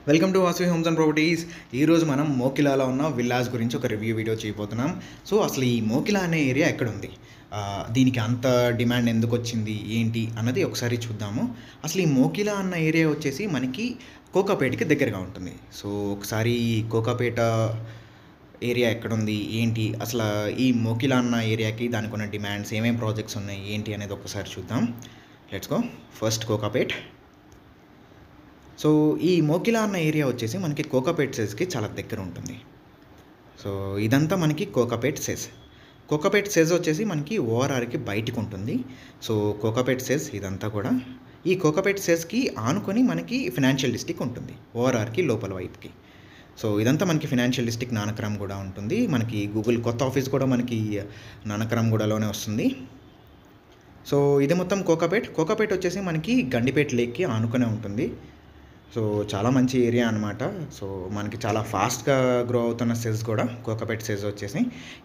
Welcome to Vasavi homes and properties. ఈరోజు మనం మోకిలాలో ఉన్న విల్లాస్ గురించి ఒక రివ్యూ వీడియో చేయబోతున్నాం. సో అసలు ఈ మోకిలా అనే ఏరియా ఎక్కడుంది, దీనికి అంత డిమాండ్ ఎందుకు వచ్చింది, ఏంటి అన్నది ఒకసారి చూద్దాము. అసలు ఈ మోకిలా అన్న ఏరియా వచ్చేసి మనకి కోకాపేటకి దగ్గరగా ఉంటుంది. సో ఒకసారి కోకాపేట ఏరియా ఎక్కడుంది, ఏంటి, అసలు ఈ మోకిలా అన్న ఏరియాకి దానికి ఉన్న డిమాండ్స్, ఏమేమి ప్రాజెక్ట్స్ ఉన్నాయి, ఏంటి అనేది ఒకసారి చూద్దాం. Let's go. First Kokapet. So ఈ మోకిలా అన్న ఏరియా వచ్చేసి మనకి కోకాపేట్ సెస్కి చాలా దగ్గర ఉంటుంది. సో ఇదంతా మనకి కోకాపేట్ సెస్. కోకాపేట్ సెస్ వచ్చేసి మనకి ఓఆర్ఆర్కి బయటికి ఉంటుంది. సో కోకాపేట్ సెస్ ఇదంతా కూడా ఈ కోకాపేట్ సెస్కి ఆనుకొని మనకి ఫినాన్షియల్ డిస్ట్రిక్ట్ ఉంటుంది, ఓఆర్ఆర్కి లోపల వైపుకి. సో ఇదంతా మనకి ఫినాన్షియల్ డిస్ట్రిక్ట్ నానక్రామ్ కూడా ఉంటుంది. మనకి గూగుల్ కొత్త ఆఫీస్ కూడా మనకి నానక్రామ్ గూడలోనే వస్తుంది. సో ఇది మొత్తం కోకాపేట్ వచ్చేసి మనకి గండిపేట లేక్కి ఆనుకునే ఉంటుంది. సో చాలా మంచి ఏరియా అనమాట. సో మనకి చాలా ఫాస్ట్గా గ్రో అవుతున్న సెజ్ కూడా కోకాపేట్ సెజ్ వచ్చేసి.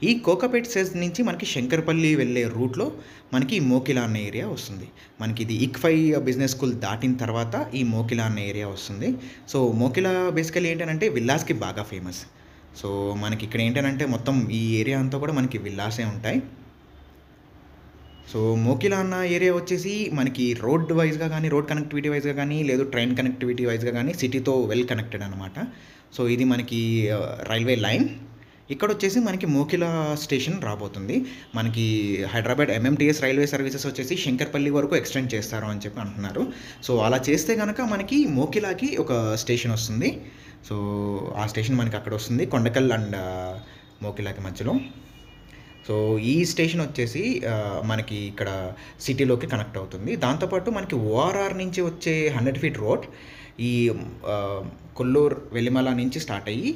ఈ కోకాపేట్ సెజ్ నుంచి మనకి శంకర్పల్లి వెళ్ళే రూట్లో మనకి మోకిలా అన్న ఏరియా వస్తుంది. మనకి ఇది ఇక్ఫై బిజినెస్ స్కూల్ దాటిన తర్వాత ఈ మోకిలా అన్న ఏరియా వస్తుంది. సో మోకిలా బేసికలీ ఏంటంటే విల్లాస్కి బాగా ఫేమస్. సో మనకి ఇక్కడ ఏంటంటే మొత్తం ఈ ఏరియా అంతా కూడా మనకి విల్లాసే ఉంటాయి. సో మోకిలా అన్న ఏరియా వచ్చేసి మనకి రోడ్ వైజ్గా కానీ, రోడ్ కనెక్టివిటీ వైజ్గా కానీ, లేదు ట్రైన్ కనెక్టివిటీ వైజ్గా కానీ సిటీతో వెల్ కనెక్టెడ్ అనమాట. సో ఇది మనకి రైల్వే లైన్. ఇక్కడ వచ్చేసి మనకి మోకిలా స్టేషన్ రాబోతుంది. మనకి హైదరాబాద్ ఎంఎంటీఎస్ రైల్వే సర్వీసెస్ వచ్చేసి శంకర్పల్లి వరకు ఎక్స్టెండ్ చేస్తారు అని చెప్పి అంటున్నారు. సో అలా చేస్తే కనుక మనకి మోకిలాకి ఒక స్టేషన్ వస్తుంది. సో ఆ స్టేషన్ మనకి అక్కడ వస్తుంది, కొండకల్ అండ్ మోకిలాకి మధ్యలో. సో ఈ స్టేషన్ వచ్చేసి మనకి ఇక్కడ సిటీలోకి కనెక్ట్ అవుతుంది. దాంతోపాటు మనకి ఓఆర్ఆర్ నుంచి వచ్చే 100 feet రోడ్ ఈ కొల్లూరు వెలిమల నుంచి స్టార్ట్ అయ్యి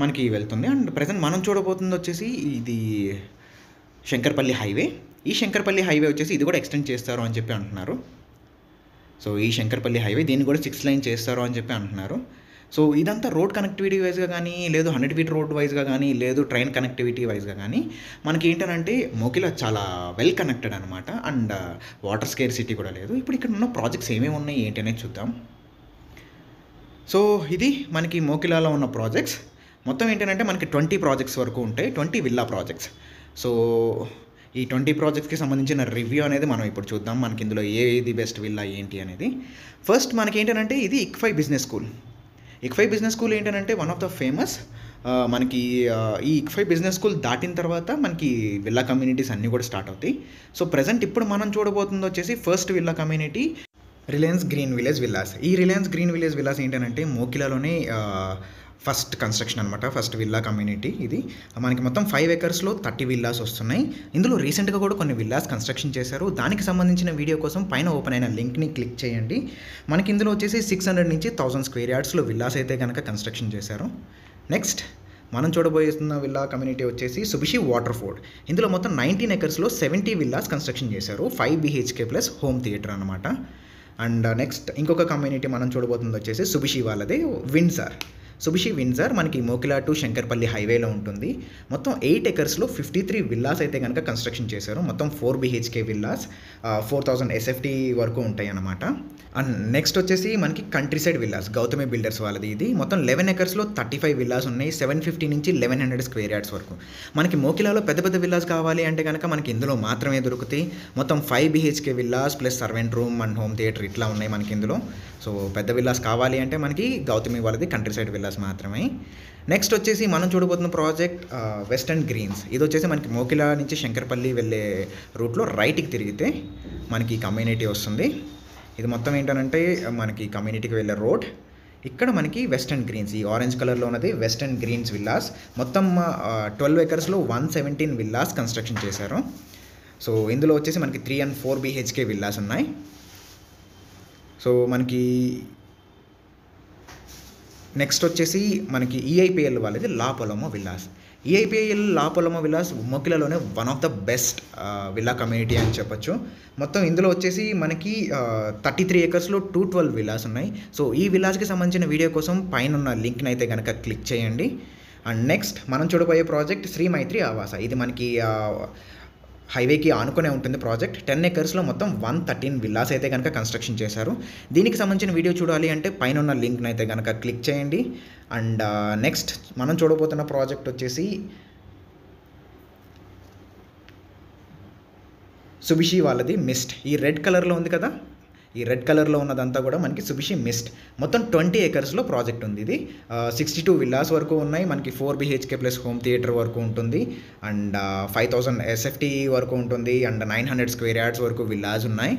మనకి వెళ్తుంది. అండ్ ప్రజెంట్ మనం చూడబోతుంది వచ్చేసి ఇది శంకర్పల్లి హైవే. ఈ శంకర్పల్లి హైవే వచ్చేసి ఇది కూడా ఎక్స్టెండ్ చేస్తారు అని చెప్పి అంటున్నారు. సో ఈ శంకర్పల్లి హైవే దీన్ని కూడా 6 lane చేస్తారు అని చెప్పి అంటున్నారు. సో ఇదంతా రోడ్ కనెక్టివిటీ వైజ్గా కానీ, లేదు 100 feet రోడ్ వైజ్గా కానీ, లేదు ట్రైన్ కనెక్టివిటీ వైజ్గా కానీ మనకి ఏంటంటే మోకిలా చాలా వెల్ కనెక్టెడ్ అనమాట. అండ్ వాటర్ స్కేర్ సిటీ కూడా లేదు. ఇప్పుడు ఇక్కడ ఉన్న ప్రాజెక్ట్స్ ఏమేమి ఉన్నాయి ఏంటి అనేది చూద్దాం. సో ఇది మనకి మోకిలాలో ఉన్న ప్రాజెక్ట్స్ మొత్తం ఏంటంటే మనకి 20 ప్రాజెక్ట్స్ వరకు ఉంటాయి, 20 విల్లా ప్రాజెక్ట్స్. సో ఈ 20 ప్రాజెక్ట్స్కి సంబంధించిన రివ్యూ అనేది మనం ఇప్పుడు చూద్దాం. మనకి ఇందులో ఏది బెస్ట్ విల్లా ఏంటి అనేది. ఫస్ట్ మనకి ఏంటంటే ఇది ICFAI business school. ICFAI business school ఏంటంటే వన్ ఆఫ్ ద ఫేమస్. మనకి ఈ ఇక్ఫై బిజినెస్ స్కూల్ దాటిన తర్వాత మనకి విల్లా కమ్యూనిటీస్ అన్నీ కూడా స్టార్ట్ అవుతాయి. సో ప్రజెంట్ ఇప్పుడు మనం చూడబోతుంది వచ్చేసి first villa community Reliance green village villas. ఈ రిలయన్స్ గ్రీన్ విలేజ్ విల్లాస్ ఏంటంటే మోకిలాలోనే ఫస్ట్ కన్స్ట్రక్షన్ అనమాట, ఫస్ట్ విల్లా కమ్యూనిటీ ఇది. మనకి మొత్తం 5 acresలో 30 విల్లాస్ వస్తున్నాయి. ఇందులో రీసెంట్గా కూడా కొన్ని విల్లాస్ కన్స్ట్రక్షన్ చేశారు. దానికి సంబంధించిన వీడియో కోసం పైన ఓపెన్ అయిన లింక్ని క్లిక్ చేయండి. మనకి ఇందులో వచ్చేసి 600 నుంచి 1000 square yardsలో విల్లాస్ అయితే కనుక కన్స్ట్రక్షన్ చేశారు. నెక్స్ట్ మనం చూడబోతున్న విల్లా కమ్యూనిటీ వచ్చేసి సుబిషి వాటర్ ఫోర్డ్. ఇందులో మొత్తం 19 acresలో 70 విల్లాస్ కన్స్ట్రక్షన్ చేశారు. 5 BHK ప్లస్ హోమ్ థియేటర్ అనమాట. అండ్ నెక్స్ట్ ఇంకొక కమ్యూనిటీ మనం చూడబోతుంది వచ్చేసి సుబిషి వాళ్ళదే విండ్సర్. సుబిషి విండ్సర్ మనకి మోకిలా టు శంకర్పల్లి హైవేలో ఉంటుంది. మొత్తం 8 acresలో 53 విల్లాస్ అయితే కనుక కన్స్ట్రక్షన్ చేశారు. మొత్తం 4 BHK విల్లాస్, 4000 SFT వరకు ఉంటాయి అన్నమాట. అండ్ నెక్స్ట్ వచ్చేసి మనకి country side villas, Gautami builders వాళ్ళది. ఇది మొత్తం 11 acresలో 35 విల్లాస్ ఉన్నాయి, 750 నుంచి 1100 square yards వరకు. మనకి మోకిలాలో పెద్ద పెద్ద విల్లాస్ కావాలి అంటే కనుక మనకి ఇందులో మాత్రమే దొరుకుతాయి. మొత్తం 5 BHK villas plus servant room and home theatre ఇట్లా ఉన్నాయి మనకి ఇందులో. సో పెద్ద విల్లాస్ కావాలి అంటే మనకి గౌతమి వాళ్ళది కంట్రీ సైడ్ విల్లాస్ మాత్రమే. నెక్స్ట్ వచ్చేసి మనం చూడబోతున్న ప్రాజెక్ట్ వెస్టర్న్ గ్రీన్స్. ఇది వచ్చేసి మనకి మోకిలా నుంచి శంకర్పల్లి వెళ్ళే రూట్లో రైట్కి తిరిగితే మనకి కమ్యూనిటీ వస్తుంది. ఇది మొత్తం ఏంటంటే మనకి కమ్యూనిటీకి వెళ్ళే రోడ్. ఇక్కడ మనకి వెస్టర్న్ గ్రీన్స్, ఈ ఆరెంజ్ కలర్లో ఉన్నది వెస్టర్న్ గ్రీన్స్ విల్లాస్. మొత్తం 12 acresలో 117 విల్లాస్ కన్స్ట్రక్షన్ చేశారు. సో ఇందులో వచ్చేసి మనకి 3 and 4 BHK విల్లాస్ ఉన్నాయి. సో మనకి నెక్స్ట్ వచ్చేసి మనకి ఈఐపిఎల్ వాళ్ళది La Paloma villas. EIPL La Paloma villas మోకిలాలోనే one of the best villa community అని చెప్పొచ్చు. మొత్తం ఇందులో వచ్చేసి మనకి 33 acresలో 212 విల్లాస్ ఉన్నాయి. సో ఈ విల్లాస్కి సంబంధించిన వీడియో కోసం పైన ఉన్న లింక్ని అయితే కనుక క్లిక్ చేయండి. అండ్ నెక్స్ట్ మనం చూడబోయే ప్రాజెక్ట్ శ్రీ మైత్రి ఆవాస. ఇది మనకి హైవేకి ఆనుకునే ఉంటుంది ప్రాజెక్ట్. 10 ఎకర్స్లో మొత్తం 113 విల్లాస్ అయితే కనుక కన్స్ట్రక్షన్ చేశారు. దీనికి సంబంధించిన వీడియో చూడాలి అంటే పైన ఉన్న లింక్ని అయితే కనుక క్లిక్ చేయండి. అండ్ నెక్స్ట్ మనం చూడబోతున్న ప్రాజెక్ట్ వచ్చేసి సుబిషి వాళ్ళది మిస్ట్. ఈ రెడ్ కలర్లో ఉంది కదా, ఈ రెడ్ కలర్లో ఉన్నదంతా కూడా మనకి సుబిషి మిస్ట్. మొత్తం 20 ఎకర్స్లో ప్రాజెక్ట్ ఉంది. ఇది 62 విల్లాస్ వరకు ఉన్నాయి. మనకి 4 BHK ప్లస్ హోమ్ థియేటర్ వరకు ఉంటుంది. అండ్ 5000 SFT వరకు ఉంటుంది. అండ్ 900 స్క్వేర్ యార్డ్స్ వరకు విల్లాస్ ఉన్నాయి.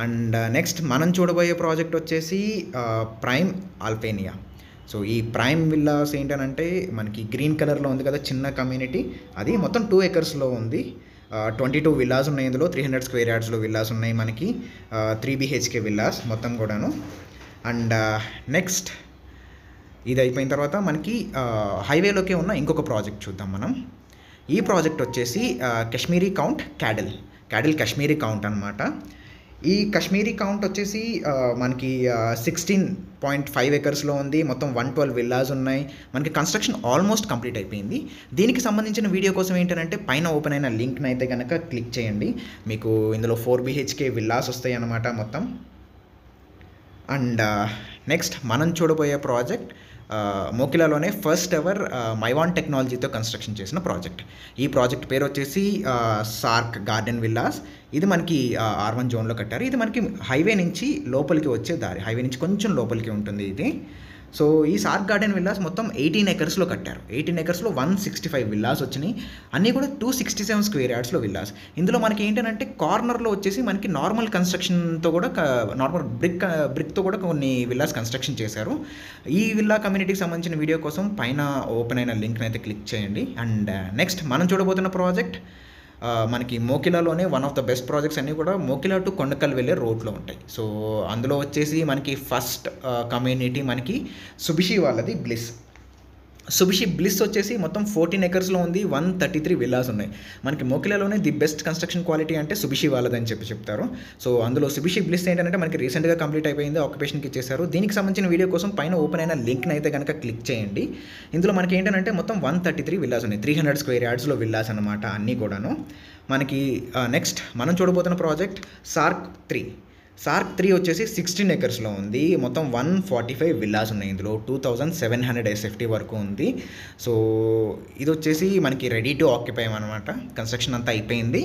అండ్ నెక్స్ట్ మనం చూడబోయే ప్రాజెక్ట్ వచ్చేసి ప్రైమ్ ఆల్పేనియా. సో ఈ ప్రైమ్ విల్లాస్ ఏంటనంటే మనకి గ్రీన్ కలర్లో ఉంది కదా చిన్న కమ్యూనిటీ, అది మొత్తం 2 ఎకర్స్లో ఉంది. 22 విల్లాస్ ఉన్నాయి. ఇందులో 300 స్క్వేర్ యార్డ్స్లో విల్లాస్ ఉన్నాయి మనకి. 3 BHK విల్లాస్ మొత్తం కూడాను. అండ్ నెక్స్ట్ ఇది అయిపోయిన తర్వాత మనకి హైవేలోకే ఉన్న ఇంకొక ప్రాజెక్ట్ చూద్దాం మనం. ఈ ప్రాజెక్ట్ వచ్చేసి కాశ్మీరీ కౌంట్ క్యాడిల్ కాశ్మీరీ కౌంట్ అనమాట. ఈ కాశ్మీరీ కౌంట్ వచ్చేసి మనకి 16.5 ఎకర్స్లో ఉంది. మొత్తం 112 విల్లాస్ ఉన్నాయి. మనకి కన్స్ట్రక్షన్ ఆల్మోస్ట్ కంప్లీట్ అయిపోయింది. దీనికి సంబంధించిన వీడియో కోసం ఏంటంటే పైన ఓపెన్ అయిన లింక్ని అయితే కనుక క్లిక్ చేయండి. మీకు ఇందులో 4 BHK విల్లాస్ వస్తాయి అన్నమాట మొత్తం. అండ్ నెక్స్ట్ మనం చూడబోయే ప్రాజెక్ట్ మోకిలాలోనే ఫస్ట్ ఎవర్ మైవాన్ టెక్నాలజీతో కన్స్ట్రక్షన్ చేసిన ప్రాజెక్ట్. ఈ ప్రాజెక్ట్ పేరు వచ్చేసి సార్క్ గార్డెన్ విల్లాస్. ఇది మనకి R1 జోన్లో కట్టారు. ఇది మనకి హైవే నుంచి లోపలికి వచ్చే దారి, హైవే నుంచి కొంచెం లోపలికి ఉంటుంది ఇది. సో ఈ సార్క్ గార్డెన్ విల్లాస్ మొత్తం 18 ఎకర్స్లో కట్టారు. 18 ఎకర్స్లో 165 విల్లాస్ వచ్చినాయి. అన్నీ కూడా 267 స్క్వేర్ యార్డ్స్లో విల్లాస్. ఇందులో మనకి ఏంటంటే కార్నర్లో వచ్చేసి మనకి నార్మల్ కన్స్ట్రక్షన్తో కూడా నార్మల్ బ్రిక్తో కూడా కొన్ని విల్లాస్ కన్స్ట్రక్షన్ చేశారు. ఈ విల్లా కమ్యూనిటీకి సంబంధించిన వీడియో కోసం పైన ఓపెన్ అయిన లింక్ని అయితే క్లిక్ చేయండి. అండ్ నెక్స్ట్ మనం చూడబోతున్న ప్రాజెక్ట్ మనకి మోకిలాలోనే one of the best projects అన్నీ కూడా మోకిలా టు కొండకల్ వెళ్ళే రోడ్లో ఉంటాయి. సో అందులో వచ్చేసి మనకి ఫస్ట్ కమ్యూనిటీ మనకి సుబిషి వాళ్ళది బ్లిస్. సుబిషి బ్లిస్ వచ్చేసి మొత్తం 14 ఎకర్స్లో ఉంది. 133 విల్లాస్ ఉన్నాయి. మనకి మోకిలాలోనే ది బెస్ట్ కన్స్ట్రక్షన్ క్వాలిటీ అంటే సుబిషి వాళ్ళదని చెప్తారు. సో అందులో సుబిషి బ్లిస్ ఏంటంటే మనకి రీసెంట్గా కంప్లీట్ అయిపోయింది, ఆక్యుపేషన్కి ఇచ్చేసారు. దీనికి సంబంధించిన వీడియో కోసం పైన ఓపెన్ అయిన లింక్ని అయితే కనుక క్లిక్ చేయండి. ఇందులో మనకి ఏంటంటే మొత్తం 133 విల్లాస్ ఉన్నాయి. 300 స్క్వేర్ యార్డ్స్లో విల్లాస్ అనమాట అన్నీ కూడాను. మనకి నెక్స్ట్ మనం చూడబోతున్న ప్రాజెక్ట్ సార్క్ 3 వచ్చేసి 16 ఎకర్స్లో ఉంది. మొత్తం 145 విల్లాస్ ఉన్నాయి. ఇందులో 2700 SFT వరకు ఉంది. సో ఇది వచ్చేసి మనకి రెడీ టు ఆక్యుపై అనమాట. కన్స్ట్రక్షన్ అంతా అయిపోయింది.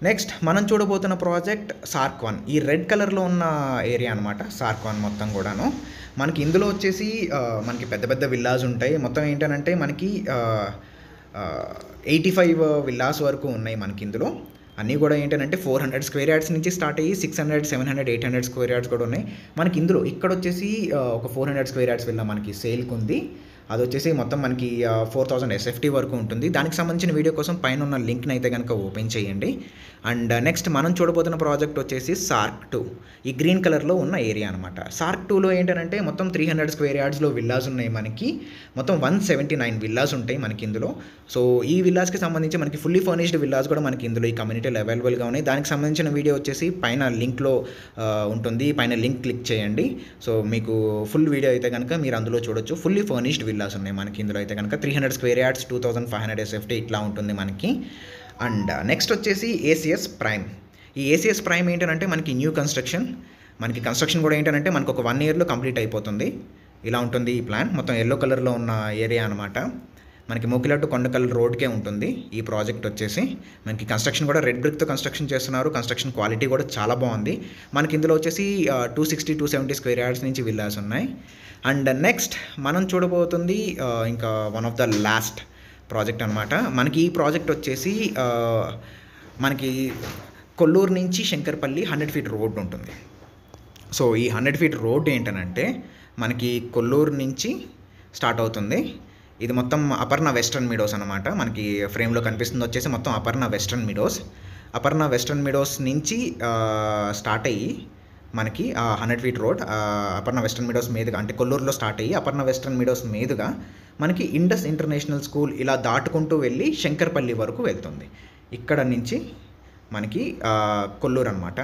నెక్స్ట్ మనం చూడబోతున్న ప్రాజెక్ట్ సార్క్ 1. ఈ రెడ్ కలర్లో ఉన్న ఏరియా అనమాట సార్క్ 1 మొత్తం కూడాను. మనకి ఇందులో వచ్చేసి మనకి పెద్ద పెద్ద విల్లాస్ ఉంటాయి. మొత్తం ఏంటంటే మనకి 85 విల్లాస్ వరకు ఉన్నాయి మనకి ఇందులో. అన్నీ కూడా ఏంటంటే 400 స్క్వేర్ యార్డ్స్ నుంచి స్టార్ట్ అయ్యి 600, 700, 800 స్క్వేర్ యార్డ్స్ కూడా ఉన్నాయి మనకి ఇందులో. ఇక్కడ వచ్చేసి ఒక 400 స్క్వేర్ యార్డ్స్ విల్లా మనకి సేల్కి ఉంది. అది వచ్చేసి మొత్తం మనకి 4000 SFT వరకు ఉంటుంది. దానికి సంబంధించిన వీడియో కోసం పైన ఉన్న లింక్ని అయితే కనుక ఓపెన్ చేయండి. అండ్ నెక్స్ట్ మనం చూడబోతున్న ప్రాజెక్ట్ వచ్చేసి సార్క్ 2. ఈ గ్రీన్ కలర్లో ఉన్న ఏరియా అనమాట. సార్క్ 2లో ఏంటంటే మొత్తం 300 స్క్వేర్ యార్డ్స్లో విల్లాస్ ఉన్నాయి మనకి. మొత్తం 179 విల్లాస్ ఉంటాయి మనకి ఇందులో. సో ఈ విల్లాస్కి సంబంధించి మనకి ఫుల్లీ ఫర్నిష్డ్ విల్లాస్ కూడా మనకి ఇందులో ఈ కమ్యూనిటీలో అవైలబుల్గా ఉన్నాయి. దానికి సంబంధించిన వీడియో వచ్చేసి పైన లింక్లో ఉంటుంది. పైన లింక్ క్లిక్ చేయండి. సో మీకు ఫుల్ వీడియో అయితే కనుక మీరు అందులో చూడొచ్చు. ఫుల్లీ ఫర్నిష్డ్ విల్లాస్ ఉన్నాయి మనకి ఇందులో అయితే కనుక. 300 స్క్వేర్ యార్డ్స్, 2500 SFT ఇట్లా ఉంటుంది మనకి. అండ్ నెక్స్ట్ వచ్చేసి ACS ప్రైమ్. ఈ ACS ప్రైమ్ ఏంటంటే మనకి న్యూ కన్స్ట్రక్షన్. మనకి కన్స్ట్రక్షన్ కూడా ఏంటంటే మనకు ఒక 1 ఇయర్లో కంప్లీట్ అయిపోతుంది. ఇలా ఉంటుంది ఈ ప్లాన్. మొత్తం ఎల్లో కలర్లో ఉన్న ఏరియా అనమాట. మనకి మోకిలా టు కొండకల్ రోడ్కే ఉంటుంది ఈ ప్రాజెక్ట్ వచ్చేసి. మనకి కన్స్ట్రక్షన్ కూడా రెడ్ బ్రిక్తో కన్స్ట్రక్షన్ చేస్తున్నారు. కన్స్ట్రక్షన్ క్వాలిటీ కూడా చాలా బాగుంది. మనకి ఇందులో వచ్చేసి 260, 270 స్క్వేర్ యార్డ్స్ నుంచి విల్లాస్ ఉన్నాయి. అండ్ నెక్స్ట్ మనం చూడబోతుంది ఇంకా one of the last project అనమాట. మనకి ఈ ప్రాజెక్ట్ వచ్చేసి మనకి కొల్లూరు నుంచి శంకర్పల్లి 100 ఫీట్ రోడ్ ఉంటుంది. సో ఈ 100 ఫీట్ రోడ్ ఏంటనంటే మనకి కొల్లూరు నుంచి స్టార్ట్ అవుతుంది. ఇది మొత్తం అపర్ణ వెస్ట్రన్ మీడోస్ అనమాట. మనకి ఫ్రేమ్లో కనిపిస్తుంది వచ్చేసి మొత్తం అపర్ణ వెస్ట్రన్ మీడోస్ నుంచి స్టార్ట్ అయ్యి మనకి 100 feet road Aparna western meadows మీదుగా, అంటే కొల్లూరులో స్టార్ట్ అయ్యి అపర్ణ వెస్ట్రన్ మీడోస్ మీదుగా మనకి ఇండస్ ఇంటర్నేషనల్ స్కూల్ ఇలా దాటుకుంటూ వెళ్ళి శంకర్పల్లి వరకు వెళ్తుంది. ఇక్కడ నుంచి మనకి కొల్లూరు అనమాట.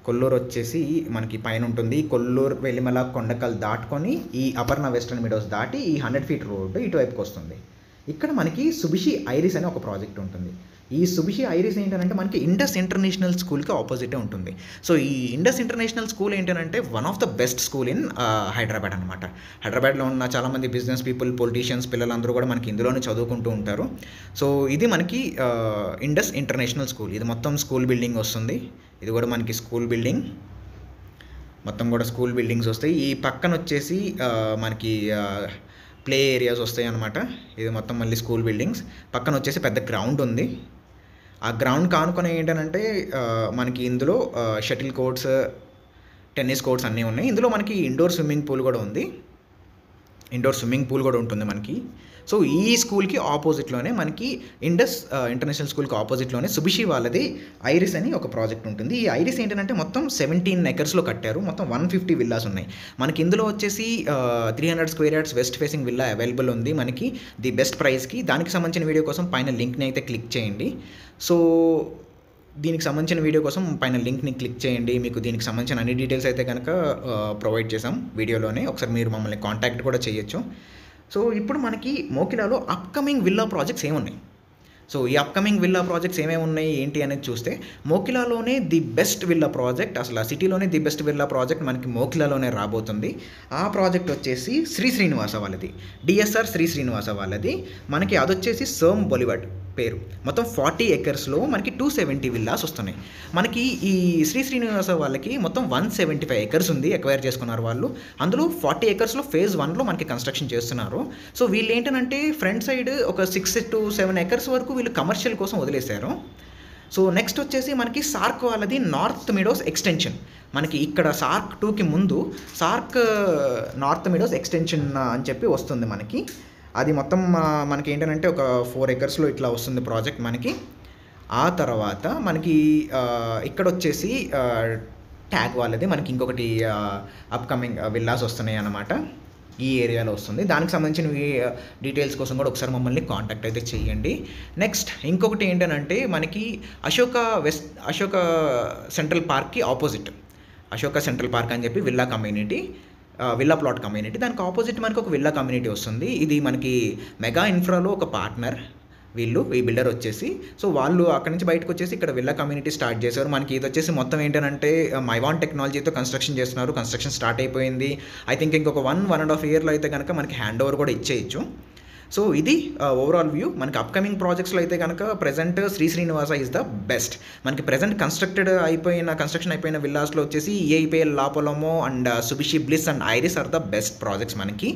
కొల్లూరు వచ్చేసి మనకి పైన ఉంటుంది. కొల్లూరు వెలిమల కొండకల్ దాటుకొని ఈ అపర్ణ వెస్ట్రన్ మీడోస్ దాటి ఈ 100 ఫీట్ రోడ్డు ఇటువైపుకి వస్తుంది. ఇక్కడ మనకి సుబిషి ఐరిస్ అనే ఒక ప్రాజెక్ట్ ఉంటుంది. ఈ సుభిషి ఐరిస్ ఏంటంటే మనకి ఇండస్ ఇంటర్నేషనల్ స్కూల్కి ఆపోజిటే ఉంటుంది. సో ఈ ఇండస్ ఇంటర్నేషనల్ స్కూల్ ఏంటంటే one of the best school in Hyderabad అనమాట. హైదరాబాద్లో ఉన్న చాలామంది బిజినెస్ పీపుల్, పొలిటీషియన్స్ పిల్లలందరూ కూడా మనకి ఇందులోనే చదువుకుంటూ ఉంటారు. సో ఇది మనకి ఇండస్ ఇంటర్నేషనల్ స్కూల్. ఇది మొత్తం స్కూల్ బిల్డింగ్ వస్తుంది. ఇది కూడా మనకి స్కూల్ బిల్డింగ్, మొత్తం కూడా స్కూల్ బిల్డింగ్స్ వస్తాయి. ఈ పక్కన వచ్చేసి మనకి ప్లే ఏరియాస్ వస్తాయి అన్నమాట. ఇది మొత్తం మళ్ళీ స్కూల్ బిల్డింగ్స్. పక్కన వచ్చేసి పెద్ద గ్రౌండ్ ఉంది. ఆ గ్రౌండ్ కానుకొని ఏంటంటే మనకి ఇందులో షటిల్ కోర్ట్స్, టెన్నిస్ కోర్ట్స్ అన్నీ ఉన్నాయి. ఇందులో మనకి ఇండోర్ స్విమ్మింగ్ పూల్ కూడా ఉంది. ఉంటుంది మనకి. సో ఈ స్కూల్కి ఆపోజిట్లోనే మనకి ఇండస్ ఇంటర్నేషనల్ స్కూల్కి ఆపోజిట్లోనే సుభిషి వాళ్ళది ఐరిస్ అని ఒక ప్రాజెక్ట్ ఉంటుంది. ఈ ఐరిస్ ఏంటంటే మొత్తం 17 ఎకర్స్లో కట్టారు. మొత్తం 150 విల్లాస్ ఉన్నాయి మనకి. ఇందులో వచ్చేసి 300 square yards west facing villa available ఉంది మనకి ది బెస్ట్ ప్రైస్కి. దానికి సంబంధించిన వీడియో కోసం పైన లింక్ని అయితే క్లిక్ చేయండి. సో దీనికి సంబంధించిన వీడియో కోసం పైన లింక్ని క్లిక్ చేయండి. మీకు దీనికి సంబంధించిన అన్ని డీటెయిల్స్ అయితే కనుక ప్రొవైడ్ చేసాం వీడియోలోనే. ఒకసారి మీరు మమ్మల్ని కాంటాక్ట్ కూడా చేయొచ్చు. సో ఇప్పుడు మనకి మోకిలాలో అప్కమింగ్ విల్లా ప్రాజెక్ట్స్ ఏమున్నాయి, సో ఈ అప్కమింగ్ విల్లా ప్రాజెక్ట్స్ ఏమేమి ఉన్నాయి ఏంటి అనేది చూస్తే, మోకిలాలోనే ది బెస్ట్ విల్లా ప్రాజెక్ట్, అసలు సిటీలోనే ది బెస్ట్ విల్లా ప్రాజెక్ట్ మనకి మోకిలాలోనే రాబోతుంది. ఆ ప్రాజెక్ట్ వచ్చేసి శ్రీనివాస వాళ్ళది, డిఎస్ఆర్ శ్రీనివాస వాళ్ళది. మనకి అదొచ్చేసి సర్మ్ బొలివర్డ్ పేరు. మొత్తం 40 ఎకర్స్లో మనకి 270 విల్లాస్ వస్తున్నాయి మనకి. ఈ శ్రీనివాస వాళ్ళకి మొత్తం 175 ఎకర్స్ ఉంది, ఎక్వైర్ చేసుకున్నారు వాళ్ళు. అందులో 40 ఎకర్స్లో ఫేజ్ 1లో మనకి కన్స్ట్రక్షన్ చేస్తున్నారు. సో వీళ్ళు ఏంటంటే ఫ్రంట్ సైడ్ ఒక 6 to 7 ఎకర్స్ వరకు వీళ్ళు కమర్షియల్ కోసం వదిలేశారు. సో నెక్స్ట్ వచ్చేసి మనకి సార్క్ వాళ్ళది నార్త్ మిడోస్ ఎక్స్టెన్షన్. మనకి ఇక్కడ సార్క్ 2కి ముందు సార్క్ నార్త్ మిడోస్ ఎక్స్టెన్షన్ అని చెప్పి వస్తుంది మనకి. అది మొత్తం మనకి ఏంటంటే ఒక 4 ఎకర్స్లో ఇట్లా వస్తుంది ప్రాజెక్ట్ మనకి. ఆ తర్వాత మనకి ఇక్కడ వచ్చేసి ట్యాగ్ వాళ్ళది మనకి ఇంకొకటి అప్కమింగ్ విల్లాస్ వస్తున్నాయి అన్నమాట. ఈ ఏరియాలో వస్తుంది. దానికి సంబంధించిన డీటెయిల్స్ కోసం కూడా ఒకసారి మమ్మల్ని కాంటాక్ట్ అయితే చేయండి. నెక్స్ట్ ఇంకొకటి ఏంటంటే మనకి అశోక సెంట్రల్ పార్క్కి ఆపోజిట్, అశోక సెంట్రల్ పార్క్ అని చెప్పి విల్లా ప్లాట్ కమ్యూనిటీ, దానికి ఆపోజిట్ మనకి ఒక విల్లా కమ్యూనిటీ వస్తుంది. ఇది మనకి మెగా ఇన్ఫ్రాలో ఒక పార్ట్నర్ ఈ బిల్డర్ వచ్చేసి. సో వాళ్ళు అక్కడి నుంచి బయటకు వచ్చేసి ఇక్కడ విల్లా కమ్యూనిటీ స్టార్ట్ చేశారు మనకి. ఇది వచ్చేసి మొత్తం ఏంటంటే మైవాన్ టెక్నాలజీతో కన్స్ట్రక్షన్ చేస్తున్నారు. కన్స్ట్రక్షన్ స్టార్ట్ అయిపోయింది. ఐ థింక్ ఇంకొక 1.5 ఇయర్లో అయితే కనుక మనకి హ్యాండ్ ఓవర్ కూడా ఇచ్చేయచ్చు. సో ఇది ఓవరాల్ వ్యూ. మనకి అప్కమింగ్ ప్రాజెక్ట్స్లో అయితే కనుక present Srinivasa is the best. మనకి ప్రజెంట్ కన్స్ట్రక్షన్ అయిపోయిన విల్లాస్లో వచ్చేసి EIPL La Paloma and Subhishi bliss and Iris are the best projects మనకి.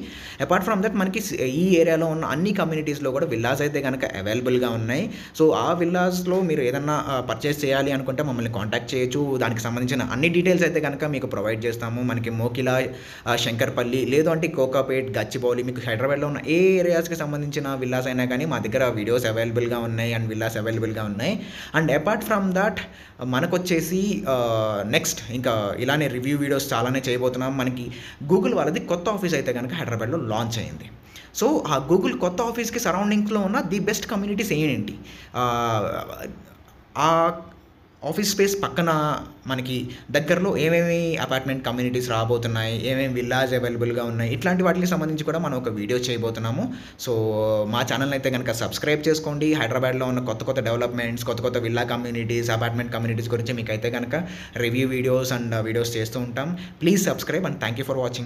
అపార్ట్ ఫ్రమ్ దట్ మనకి ఈ ఏరియాలో ఉన్న అన్ని కమ్యూనిటీస్లో కూడా విల్లాస్ అయితే కనుక అవైలబుల్గా ఉన్నాయి. సో ఆ విల్లాస్లో మీరు ఏదన్నా పర్చేస్ చేయాలి అనుకుంటే మమ్మల్ని కాంటాక్ట్ చేయొచ్చు. దానికి సంబంధించిన అన్ని డీటెయిల్స్ అయితే కనుక మీకు ప్రొవైడ్ చేస్తాము. మనకి మోకిలా, శంకర్పల్లి, లేదు అంటే కోకాపేట్, గచ్చిబౌలి, మీకు హైదరాబాద్లో ఉన్న ఏ ఏరియాస్కి సంబంధించిన విల్లాస్ అయినా కానీ మా దగ్గర వీడియోస్ అవైలబుల్గా ఉన్నాయి అండ్ విల్లాస్ అవైలబుల్గా ఉన్నాయి. అండ్ అపార్ట్ ఫ్రమ్ దాట్ మనకు వచ్చేసి నెక్స్ట్ ఇంకా ఇలానే రివ్యూ వీడియోస్ చాలానే చేయబోతున్నాం. మనకి గూగుల్ వాళ్ళది కొత్త ఆఫీస్ అయితే కనుక హైదరాబాద్లో లాంచ్ అయింది. సో ఆ గూగుల్ కొత్త ఆఫీస్కి సరౌండింగ్స్లో ఉన్న ది బెస్ట్ కమ్యూనిటీస్ ఏంటి, ఆ ఆఫీస్ స్పేస్ పక్కన మనకి దగ్గరలో ఏమేమి అపార్ట్మెంట్ కమ్యూనిటీస్ రాబోతున్నాయి, ఏమేమి విల్లాస్ అవైలబుల్గా ఉన్నాయి, ఇట్లాంటి వాటికి సంబంధించి కూడా మనం ఒక వీడియో చేయబోతున్నాము. సో మా ఛానల్ని అయితే కనుక సబ్స్క్రైబ్ చేసుకోండి. హైదరాబాద్లో ఉన్న కొత్త డెవలప్మెంట్స్, కొత్త విల్లా కమ్యూనిటీస్, అపార్ట్మెంట్ కమ్యూనిటీస్ గురించి మీకు అయితే కనుక రివ్యూ వీడియోస్ అండ్ వీడియోస్ చేస్తూ ఉంటాం. Please subscribe and thank you for watching.